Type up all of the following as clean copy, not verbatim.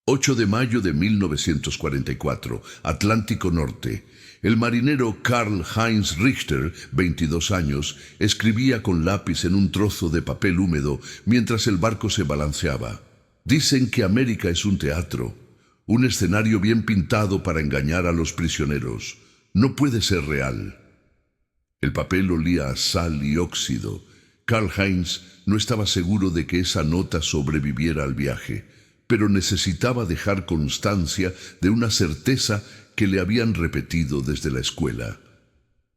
8 de mayo de 1944, Atlántico Norte. El marinero Karl-Heinz Richter, 22 años, escribía con lápiz en un trozo de papel húmedo mientras el barco se balanceaba. Dicen que América es un teatro, un escenario bien pintado para engañar a los prisioneros. No puede ser real. El papel olía a sal y óxido. Karl-Heinz no estaba seguro de que esa nota sobreviviera al viaje, pero necesitaba dejar constancia de una certeza que le habían repetido desde la escuela.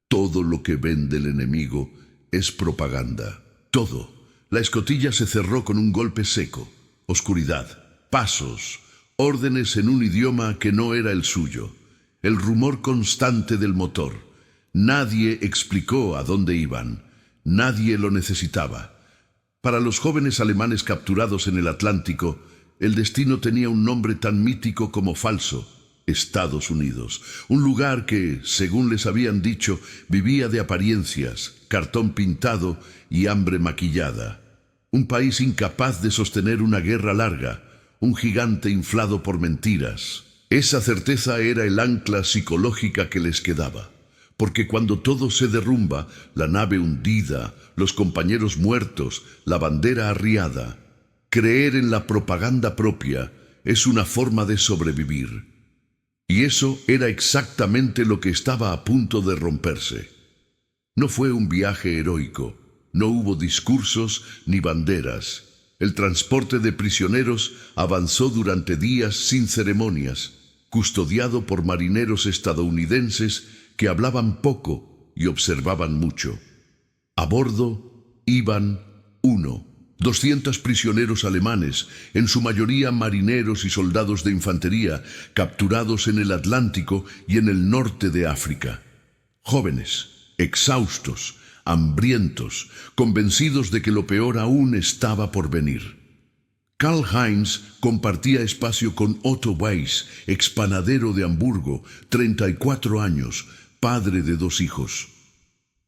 Todo lo que vende el enemigo es propaganda. Todo. La escotilla se cerró con un golpe seco. Oscuridad, pasos, órdenes en un idioma que no era el suyo. El rumor constante del motor. Nadie explicó a dónde iban. Nadie lo necesitaba. Para los jóvenes alemanes capturados en el Atlántico, el destino tenía un nombre tan mítico como falso: Estados Unidos. Un lugar que, según les habían dicho, vivía de apariencias, cartón pintado y hambre maquillada. Un país incapaz de sostener una guerra larga, un gigante inflado por mentiras. Esa certeza era el ancla psicológica que les quedaba. Porque cuando todo se derrumba, la nave hundida, los compañeros muertos, la bandera arriada, creer en la propaganda propia es una forma de sobrevivir. Y eso era exactamente lo que estaba a punto de romperse. No fue un viaje heroico, no hubo discursos ni banderas. El transporte de prisioneros avanzó durante días sin ceremonias, custodiado por marineros estadounidenses que hablaban poco y observaban mucho. A bordo iban 200 prisioneros alemanes, en su mayoría marineros y soldados de infantería, capturados en el Atlántico y en el norte de África. Jóvenes, exhaustos, hambrientos, convencidos de que lo peor aún estaba por venir. Karl-Heinz compartía espacio con Otto Weiss, expanadero de Hamburgo, 34 años, padre de 2 hijos.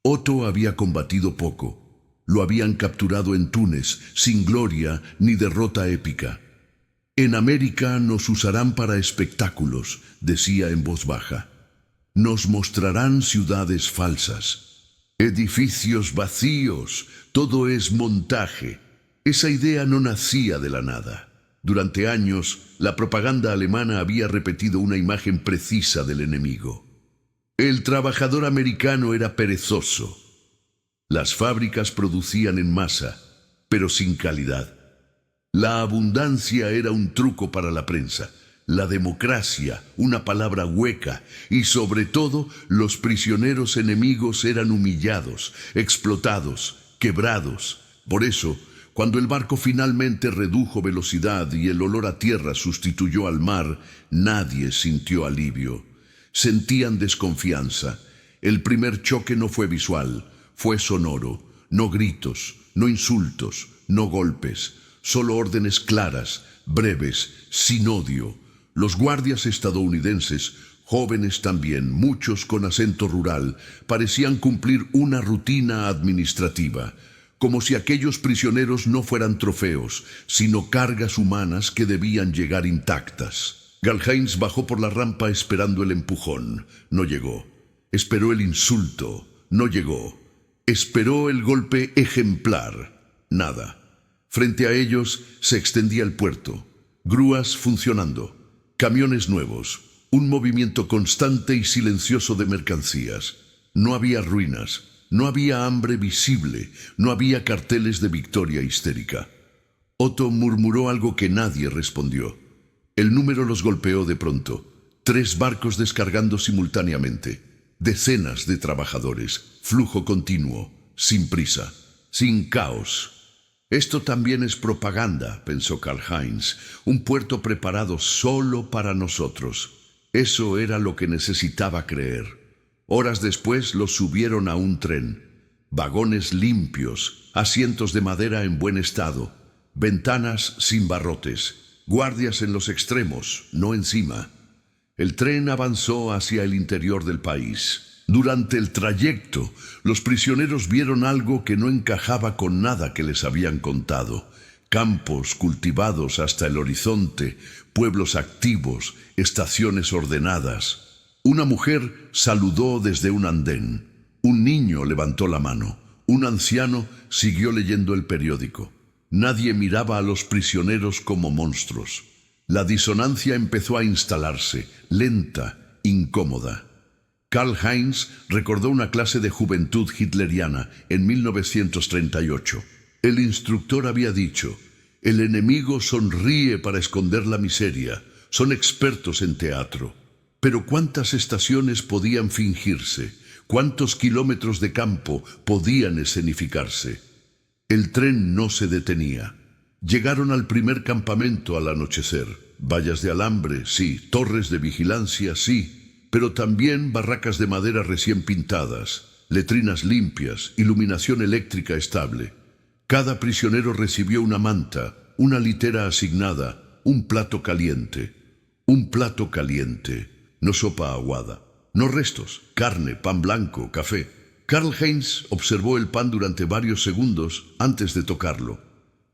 Otto había combatido poco. Lo habían capturado en Túnez, sin gloria ni derrota épica. En América nos usarán para espectáculos, decía en voz baja. Nos mostrarán ciudades falsas, edificios vacíos, todo es montaje. Esa idea no nacía de la nada. Durante años, la propaganda alemana había repetido una imagen precisa del enemigo. El trabajador americano era perezoso. Las fábricas producían en masa, pero sin calidad. La abundancia era un truco para la prensa, la democracia una palabra hueca, y sobre todo los prisioneros enemigos eran humillados, explotados, quebrados. Por eso, cuando el barco finalmente redujo velocidad y el olor a tierra sustituyó al mar, nadie sintió alivio. Sentían desconfianza. El primer choque no fue visual, fue sonoro. No gritos, no insultos, no golpes, solo órdenes claras, breves, sin odio. Los guardias estadounidenses, jóvenes también, muchos con acento rural, parecían cumplir una rutina administrativa, como si aquellos prisioneros no fueran trofeos, sino cargas humanas que debían llegar intactas. Karl-Heinz bajó por la rampa esperando el empujón. No llegó. Esperó el insulto. No llegó. Esperó el golpe ejemplar. Nada. Frente a ellos se extendía el puerto. Grúas funcionando. Camiones nuevos. Un movimiento constante y silencioso de mercancías. No había ruinas. No había hambre visible. No había carteles de victoria histérica. Otto murmuró algo que nadie respondió. El número los golpeó de pronto. 3 barcos descargando simultáneamente. Decenas de trabajadores. Flujo continuo. Sin prisa. Sin caos. Esto también es propaganda, pensó Karl-Heinz. Un puerto preparado solo para nosotros. Eso era lo que necesitaba creer. Horas después los subieron a un tren. Vagones limpios, asientos de madera en buen estado, ventanas sin barrotes. Guardias en los extremos, no encima. El tren avanzó hacia el interior del país. Durante el trayecto, los prisioneros vieron algo que no encajaba con nada que les habían contado. Campos cultivados hasta el horizonte, pueblos activos, estaciones ordenadas. Una mujer saludó desde un andén. Un niño levantó la mano. Un anciano siguió leyendo el periódico. Nadie miraba a los prisioneros como monstruos. La disonancia empezó a instalarse, lenta, incómoda. Karl-Heinz recordó una clase de juventud hitleriana en 1938. El instructor había dicho: el enemigo sonríe para esconder la miseria, son expertos en teatro. Pero ¿cuántas estaciones podían fingirse? ¿Cuántos kilómetros de campo podían escenificarse? El tren no se detenía. Llegaron al primer campamento al anochecer. Vallas de alambre, sí. Torres de vigilancia, sí. Pero también barracas de madera recién pintadas, letrinas limpias, iluminación eléctrica estable. Cada prisionero recibió una manta, una litera asignada, un plato caliente. Un plato caliente, no sopa aguada, no restos, carne, pan blanco, café. Karl-Heinz observó el pan durante varios segundos antes de tocarlo.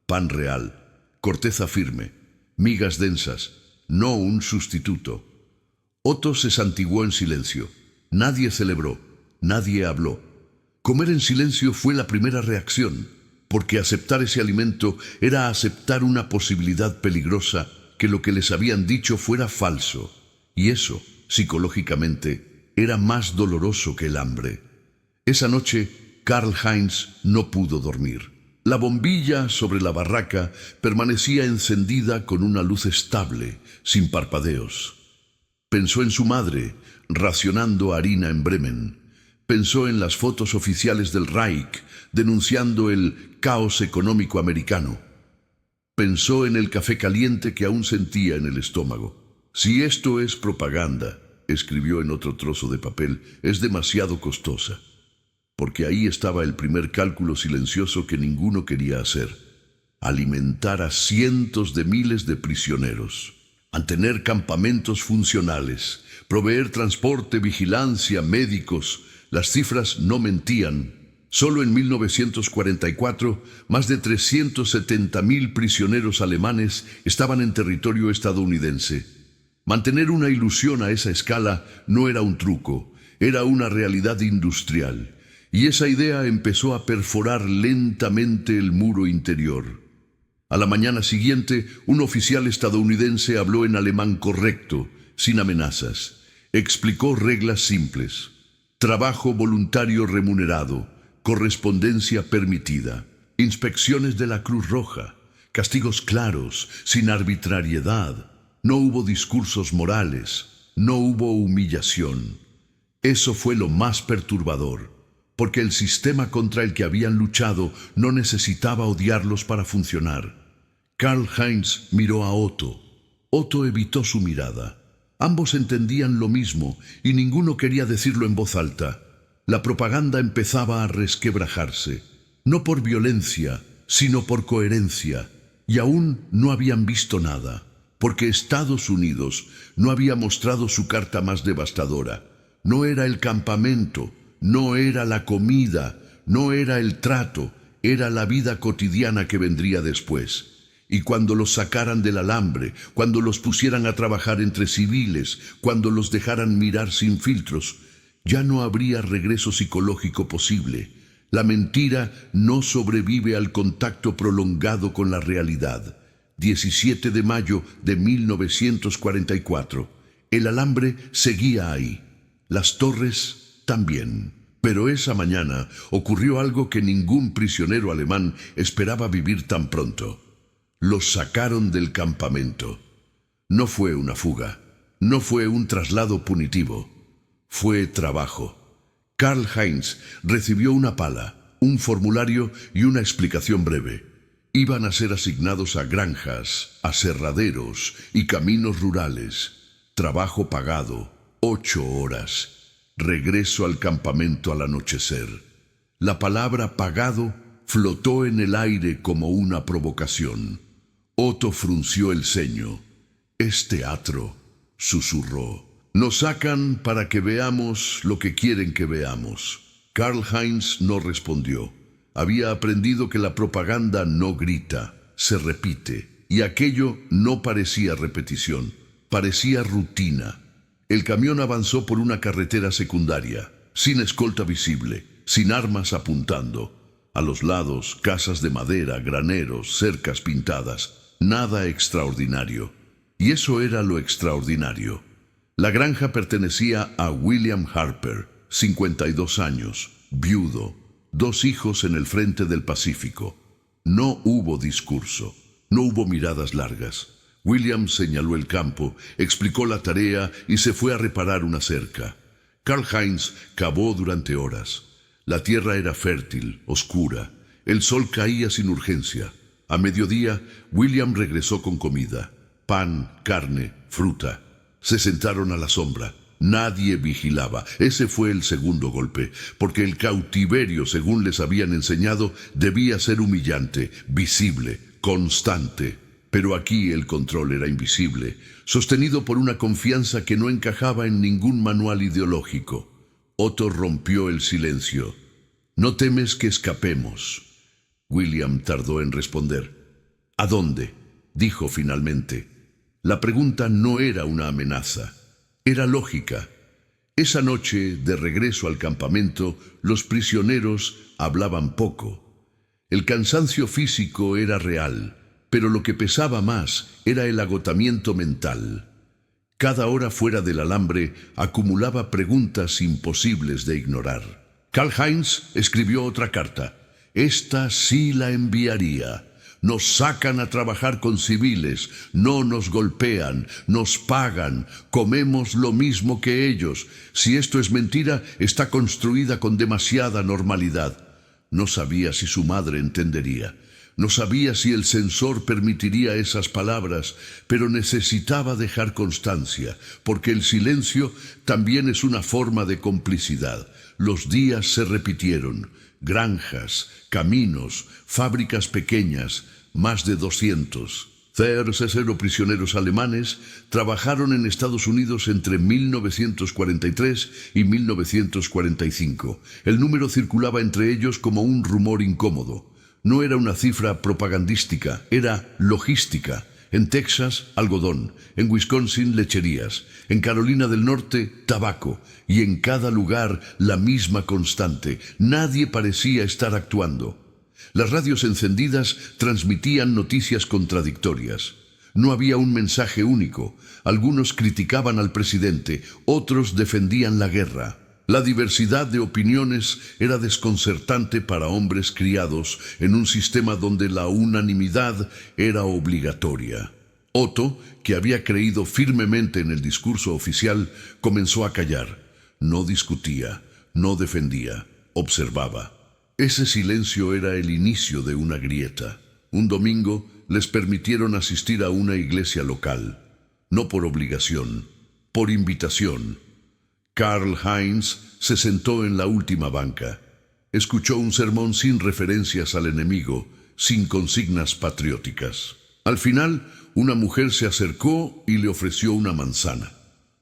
Pan real, corteza firme, migas densas, no un sustituto. Otto se santiguó en silencio. Nadie celebró, nadie habló. Comer en silencio fue la primera reacción, porque aceptar ese alimento era aceptar una posibilidad peligrosa, que lo que les habían dicho fuera falso. Y eso, psicológicamente, era más doloroso que el hambre. Esa noche, Karl-Heinz no pudo dormir. La bombilla sobre la barraca permanecía encendida con una luz estable, sin parpadeos. Pensó en su madre, racionando harina en Bremen. Pensó en las fotos oficiales del Reich, denunciando el caos económico americano. Pensó en el café caliente que aún sentía en el estómago. Si esto es propaganda, escribió en otro trozo de papel, es demasiado costosa. Porque ahí estaba el primer cálculo silencioso que ninguno quería hacer: alimentar a cientos de miles de prisioneros, mantener campamentos funcionales, proveer transporte, vigilancia, médicos. Las cifras no mentían. Solo en 1944, más de 370.000 prisioneros alemanes estaban en territorio estadounidense. Mantener una ilusión a esa escala no era un truco, era una realidad industrial. Y esa idea empezó a perforar lentamente el muro interior. A la mañana siguiente, un oficial estadounidense habló en alemán correcto, sin amenazas. Explicó reglas simples: trabajo voluntario remunerado, correspondencia permitida, inspecciones de la Cruz Roja, castigos claros, sin arbitrariedad. No hubo discursos morales, no hubo humillación. Eso fue lo más perturbador, porque el sistema contra el que habían luchado no necesitaba odiarlos para funcionar. Karl-Heinz miró a Otto. Otto evitó su mirada. Ambos entendían lo mismo y ninguno quería decirlo en voz alta. La propaganda empezaba a resquebrajarse, no por violencia, sino por coherencia, y aún no habían visto nada, porque Estados Unidos no había mostrado su carta más devastadora. No era el campamento, no era la comida, no era el trato, era la vida cotidiana que vendría después. Y cuando los sacaran del alambre, cuando los pusieran a trabajar entre civiles, cuando los dejaran mirar sin filtros, ya no habría regreso psicológico posible. La mentira no sobrevive al contacto prolongado con la realidad. 17 de mayo de 1944. El alambre seguía ahí. Las torres también. Pero esa mañana ocurrió algo que ningún prisionero alemán esperaba vivir tan pronto. Los sacaron del campamento. No fue una fuga, no fue un traslado punitivo, fue trabajo. Karl-Heinz recibió una pala, un formulario y una explicación breve. Iban a ser asignados a granjas, aserraderos y caminos rurales. Trabajo pagado, 8 horas. Regreso al campamento al anochecer. La palabra pagado flotó en el aire como una provocación. Otto frunció el ceño. «Es teatro», susurró. «Nos sacan para que veamos lo que quieren que veamos». Karl-Heinz no respondió. Había aprendido que la propaganda no grita, se repite, y aquello no parecía repetición, parecía rutina. El camión avanzó por una carretera secundaria, sin escolta visible, sin armas apuntando. A los lados, casas de madera, graneros, cercas pintadas, nada extraordinario. Y eso era lo extraordinario. La granja pertenecía a William Harper, 52 años, viudo, 2 hijos en el frente del Pacífico. No hubo discurso, no hubo miradas largas. William señaló el campo, explicó la tarea y se fue a reparar una cerca. Karl-Heinz cavó durante horas. La tierra era fértil, oscura. El sol caía sin urgencia. A mediodía, William regresó con comida. Pan, carne, fruta. Se sentaron a la sombra. Nadie vigilaba. Ese fue el segundo golpe, porque el cautiverio, según les habían enseñado, debía ser humillante, visible, constante. Pero aquí el control era invisible, sostenido por una confianza que no encajaba en ningún manual ideológico. Otto rompió el silencio. «¿No temes que escapemos?». William tardó en responder. «¿A dónde?», dijo finalmente. La pregunta no era una amenaza, era lógica. Esa noche, de regreso al campamento, los prisioneros hablaban poco. El cansancio físico era real, pero lo que pesaba más era el agotamiento mental. Cada hora fuera del alambre acumulaba preguntas imposibles de ignorar. Karl-Heinz escribió otra carta. Esta sí la enviaría. Nos sacan a trabajar con civiles, no nos golpean, nos pagan, comemos lo mismo que ellos. Si esto es mentira, está construida con demasiada normalidad. No sabía si su madre entendería. No sabía si el censor permitiría esas palabras, pero necesitaba dejar constancia, porque el silencio también es una forma de complicidad. Los días se repitieron. Granjas, caminos, fábricas pequeñas, más de 200. 0 prisioneros alemanes trabajaron en Estados Unidos entre 1943 y 1945. El número circulaba entre ellos como un rumor incómodo. No era una cifra propagandística, era logística. En Texas, algodón. En Wisconsin, lecherías. En Carolina del Norte, tabaco. Y en cada lugar, la misma constante. Nadie parecía estar actuando. Las radios encendidas transmitían noticias contradictorias. No había un mensaje único. Algunos criticaban al presidente, otros defendían la guerra. La diversidad de opiniones era desconcertante para hombres criados en un sistema donde la unanimidad era obligatoria. Otto, que había creído firmemente en el discurso oficial, comenzó a callar. No discutía, no defendía, observaba. Ese silencio era el inicio de una grieta. Un domingo les permitieron asistir a una iglesia local, no por obligación, por invitación. Karl-Heinz se sentó en la última banca. Escuchó un sermón sin referencias al enemigo, sin consignas patrióticas. Al final, una mujer se acercó y le ofreció una manzana.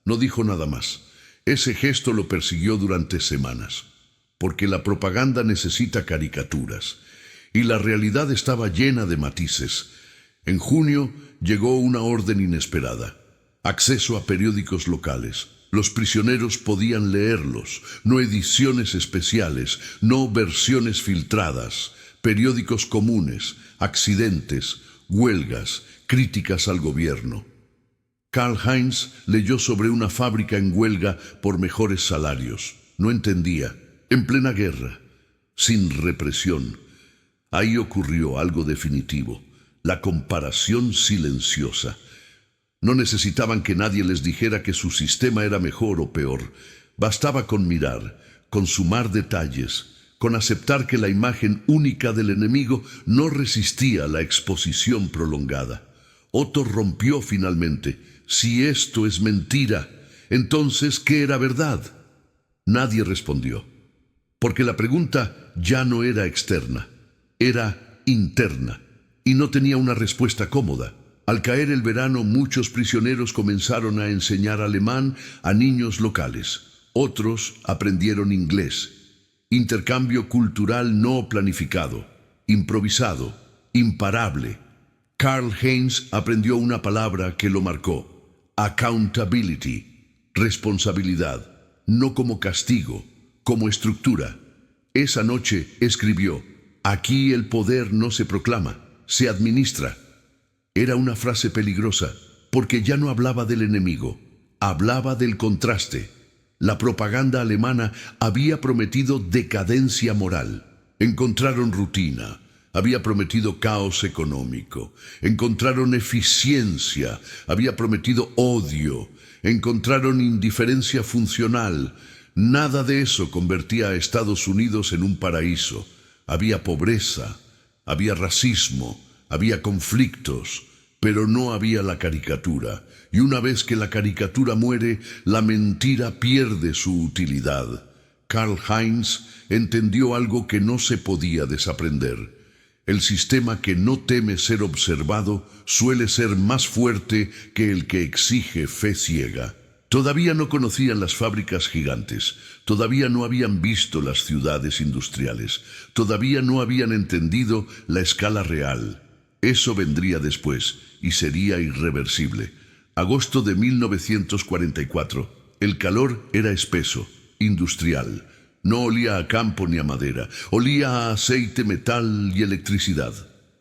No dijo nada más. Ese gesto lo persiguió durante semanas, porque la propaganda necesita caricaturas, y la realidad estaba llena de matices. En junio llegó una orden inesperada: acceso a periódicos locales. Los prisioneros podían leerlos, no ediciones especiales, no versiones filtradas, periódicos comunes, accidentes, huelgas, críticas al gobierno. Karl-Heinz leyó sobre una fábrica en huelga por mejores salarios. No entendía. En plena guerra, sin represión. Ahí ocurrió algo definitivo, la comparación silenciosa. No necesitaban que nadie les dijera que su sistema era mejor o peor. Bastaba con mirar, con sumar detalles, con aceptar que la imagen única del enemigo no resistía la exposición prolongada. Otto rompió finalmente. Si esto es mentira, entonces, ¿qué era verdad? Nadie respondió, porque la pregunta ya no era externa, era interna, y no tenía una respuesta cómoda. Al caer el verano, muchos prisioneros comenzaron a enseñar alemán a niños locales. Otros aprendieron inglés. Intercambio cultural no planificado, improvisado, imparable. Karl-Heinz aprendió una palabra que lo marcó: accountability, responsabilidad, no como castigo, como estructura. Esa noche escribió: aquí el poder no se proclama, se administra. Era una frase peligrosa, porque ya no hablaba del enemigo, hablaba del contraste. La propaganda alemana había prometido decadencia moral. Encontraron rutina, había prometido caos económico. Encontraron eficiencia, había prometido odio. Encontraron indiferencia funcional. Nada de eso convertía a Estados Unidos en un paraíso. Había pobreza, había racismo, había conflictos, pero no había la caricatura. Y una vez que la caricatura muere, la mentira pierde su utilidad. Karl-Heinz entendió algo que no se podía desaprender. El sistema que no teme ser observado suele ser más fuerte que el que exige fe ciega. Todavía no conocían las fábricas gigantes, todavía no habían visto las ciudades industriales, todavía no habían entendido la escala real. Eso vendría después y sería irreversible. Agosto de 1944. El calor era espeso, industrial. No olía a campo ni a madera, olía a aceite, metal y electricidad.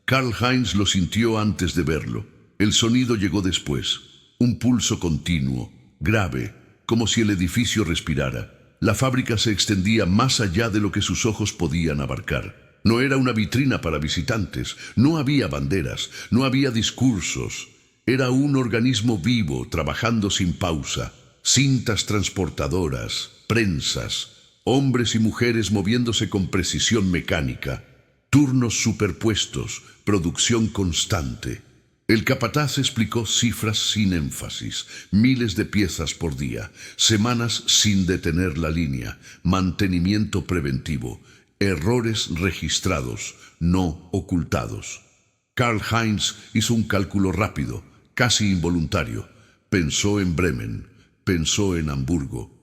Karl-Heinz lo sintió antes de verlo. El sonido llegó después, un pulso continuo, grave, como si el edificio respirara. La fábrica se extendía más allá de lo que sus ojos podían abarcar. No era una vitrina para visitantes, no había banderas, no había discursos. Era un organismo vivo, trabajando sin pausa. Cintas transportadoras, prensas, hombres y mujeres moviéndose con precisión mecánica. Turnos superpuestos, producción constante. El capataz explicó cifras sin énfasis, miles de piezas por día, semanas sin detener la línea, mantenimiento preventivo, errores registrados, no ocultados. Karl-Heinz hizo un cálculo rápido, casi involuntario. Pensó en Bremen, pensó en Hamburgo,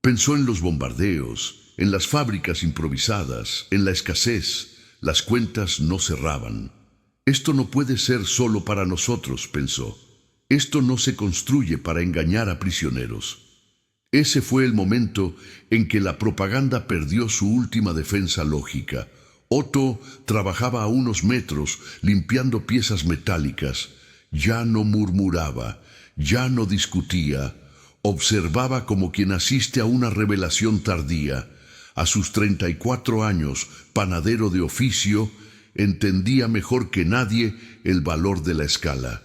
pensó en los bombardeos, en las fábricas improvisadas, en la escasez. Las cuentas no cerraban. Esto no puede ser solo para nosotros, pensó. Esto no se construye para engañar a prisioneros. Ese fue el momento en que la propaganda perdió su última defensa lógica. Otto trabajaba a unos metros limpiando piezas metálicas. Ya no murmuraba, ya no discutía. Observaba como quien asiste a una revelación tardía. A sus 34 años, panadero de oficio, entendía mejor que nadie el valor de la escala.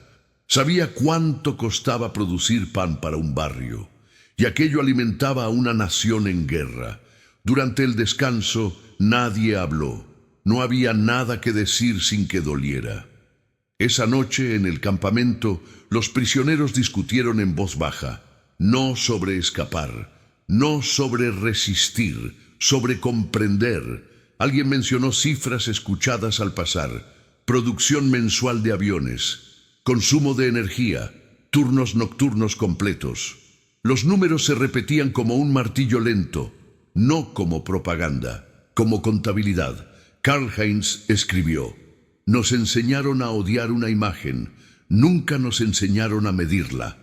Sabía cuánto costaba producir pan para un barrio, y aquello alimentaba a una nación en guerra. Durante el descanso nadie habló. No había nada que decir sin que doliera. Esa noche, en el campamento, los prisioneros discutieron en voz baja, no sobre escapar, no sobre resistir, sobre comprender. Alguien mencionó cifras escuchadas al pasar: producción mensual de aviones, consumo de energía, turnos nocturnos completos. Los números se repetían como un martillo lento, no como propaganda, como contabilidad. Karl-Heinz escribió: nos enseñaron a odiar una imagen, nunca nos enseñaron a medirla.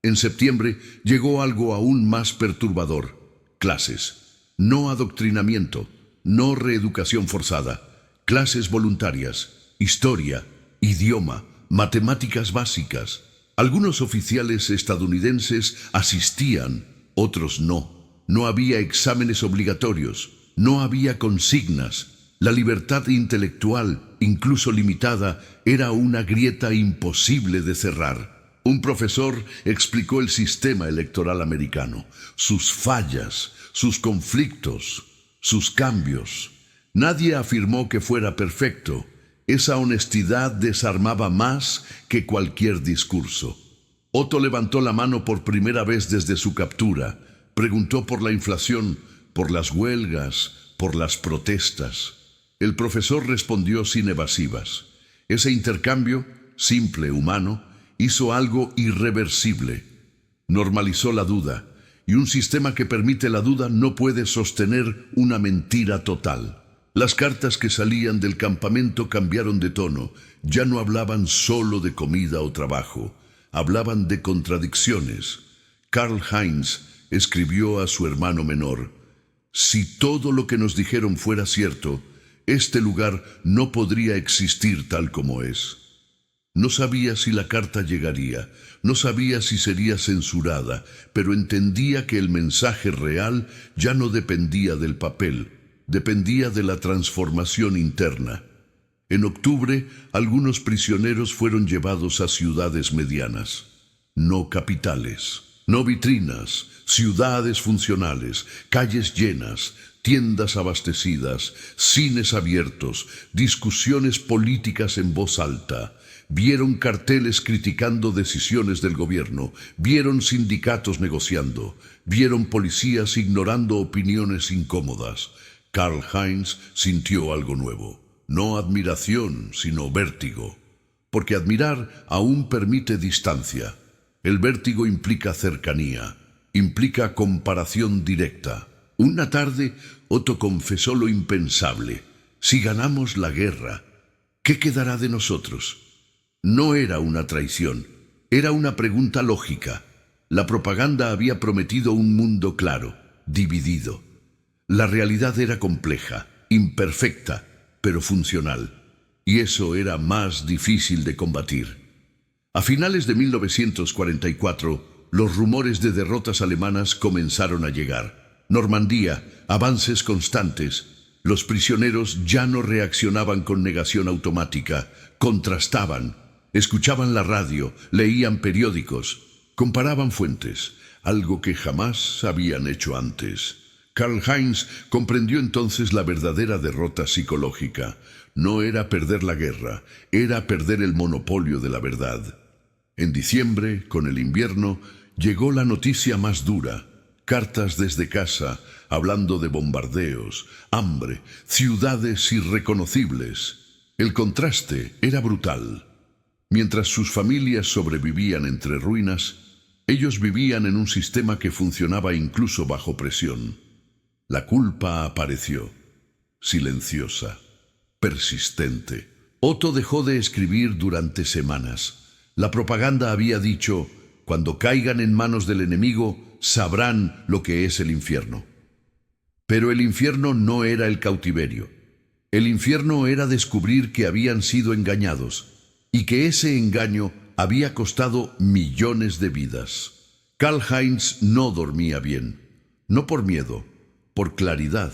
En septiembre llegó algo aún más perturbador: clases, no adoctrinamiento, no reeducación forzada, clases voluntarias, historia, idioma, matemáticas básicas. Algunos oficiales estadounidenses asistían, otros no. No había exámenes obligatorios, no había consignas. La libertad intelectual, incluso limitada, era una grieta imposible de cerrar. Un profesor explicó el sistema electoral americano, sus fallas, sus conflictos, sus cambios. Nadie afirmó que fuera perfecto. Esa honestidad desarmaba más que cualquier discurso. Otto levantó la mano por primera vez desde su captura. Preguntó por la inflación, por las huelgas, por las protestas. El profesor respondió sin evasivas. Ese intercambio, simple, humano, hizo algo irreversible. Normalizó la duda, y un sistema que permite la duda no puede sostener una mentira total. Las cartas que salían del campamento cambiaron de tono. Ya no hablaban solo de comida o trabajo, hablaban de contradicciones. Karl-Heinz escribió a su hermano menor: si todo lo que nos dijeron fuera cierto, este lugar no podría existir tal como es. No sabía si la carta llegaría, no sabía si sería censurada, pero entendía que el mensaje real ya no dependía del papel, dependía de la transformación interna. En octubre, algunos prisioneros fueron llevados a ciudades medianas, no capitales, no vitrinas, ciudades funcionales, calles llenas, tiendas abastecidas, cines abiertos, discusiones políticas en voz alta. Vieron carteles criticando decisiones del gobierno, vieron sindicatos negociando, vieron policías ignorando opiniones incómodas. Karl-Heinz sintió algo nuevo, no admiración, sino vértigo. Porque admirar aún permite distancia. El vértigo implica cercanía, implica comparación directa. Una tarde, Otto confesó lo impensable: si ganamos la guerra, ¿qué quedará de nosotros? No era una traición, era una pregunta lógica. La propaganda había prometido un mundo claro, dividido. La realidad era compleja, imperfecta, pero funcional. Y eso era más difícil de combatir. A finales de 1944, los rumores de derrotas alemanas comenzaron a llegar. Normandía, avances constantes. Los prisioneros ya no reaccionaban con negación automática, contrastaban. Escuchaban la radio, leían periódicos, comparaban fuentes, algo que jamás habían hecho antes. Karl-Heinz comprendió entonces la verdadera derrota psicológica. No era perder la guerra, era perder el monopolio de la verdad. En diciembre, con el invierno, llegó la noticia más dura. Cartas desde casa, hablando de bombardeos, hambre, ciudades irreconocibles. El contraste era brutal. Mientras sus familias sobrevivían entre ruinas, ellos vivían en un sistema que funcionaba incluso bajo presión. La culpa apareció, silenciosa, persistente. Otto dejó de escribir durante semanas. La propaganda había dicho: cuando caigan en manos del enemigo, sabrán lo que es el infierno. Pero el infierno no era el cautiverio. El infierno era descubrir que habían sido engañados, y que ese engaño había costado millones de vidas. Karl-Heinz no dormía bien, no por miedo, por claridad.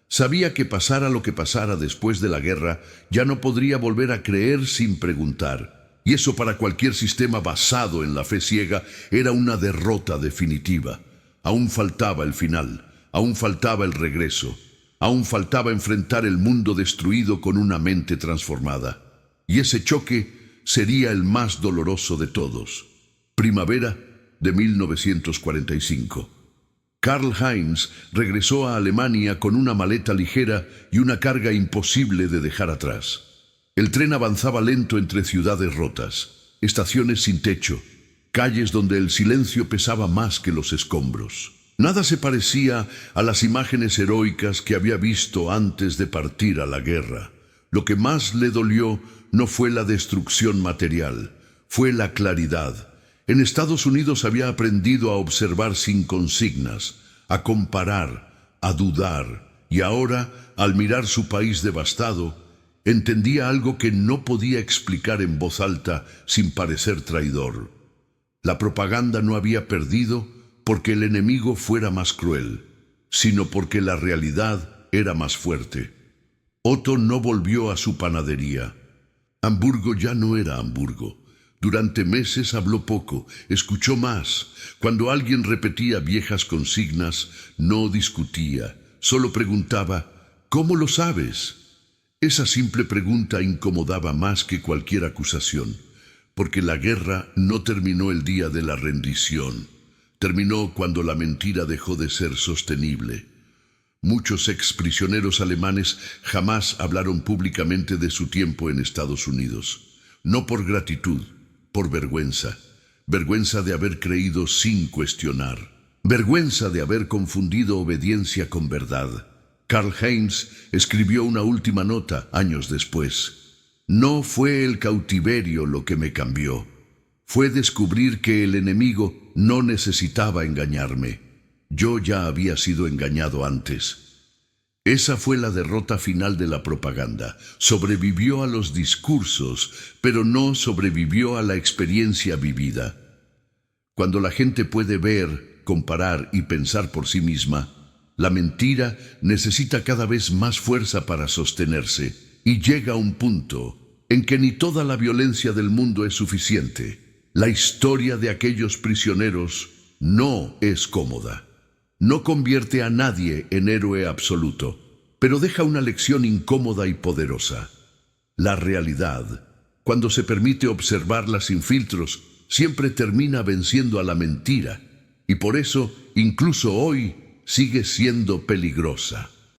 Sabía que pasara lo que pasara después de la guerra, ya no podría volver a creer sin preguntar. Y eso, para cualquier sistema basado en la fe ciega, era una derrota definitiva. Aún faltaba el final, aún faltaba el regreso, aún faltaba enfrentar el mundo destruido con una mente transformada. Y ese choque sería el más doloroso de todos. Primavera de 1945. Karl-Heinz regresó a Alemania con una maleta ligera y una carga imposible de dejar atrás. El tren avanzaba lento entre ciudades rotas, estaciones sin techo, calles donde el silencio pesaba más que los escombros. Nada se parecía a las imágenes heroicas que había visto antes de partir a la guerra. Lo que más le dolió no fue la destrucción material, fue la claridad. En Estados Unidos había aprendido a observar sin consignas, a comparar, a dudar, y ahora, al mirar su país devastado, entendía algo que no podía explicar en voz alta sin parecer traidor. La propaganda no había perdido porque el enemigo fuera más cruel, sino porque la realidad era más fuerte. Otto no volvió a su panadería. Hamburgo ya no era Hamburgo. Durante meses habló poco, escuchó más. Cuando alguien repetía viejas consignas, no discutía, solo preguntaba: ¿cómo lo sabes? Esa simple pregunta incomodaba más que cualquier acusación, porque la guerra no terminó el día de la rendición. Terminó cuando la mentira dejó de ser sostenible. Muchos exprisioneros alemanes jamás hablaron públicamente de su tiempo en Estados Unidos. No por gratitud, por vergüenza. Vergüenza de haber creído sin cuestionar. Vergüenza de haber confundido obediencia con verdad. Karl-Heinz escribió una última nota años después. No fue el cautiverio lo que me cambió. Fue descubrir que el enemigo no necesitaba engañarme. Yo ya había sido engañado antes. Esa fue la derrota final de la propaganda. Sobrevivió a los discursos, pero no sobrevivió a la experiencia vivida. Cuando la gente puede ver, comparar y pensar por sí misma, la mentira necesita cada vez más fuerza para sostenerse y llega a un punto en que ni toda la violencia del mundo es suficiente. La historia de aquellos prisioneros no es cómoda. No convierte a nadie en héroe absoluto, pero deja una lección incómoda y poderosa. La realidad, cuando se permite observarla sin filtros, siempre termina venciendo a la mentira, y por eso, incluso hoy, sigue siendo peligrosa.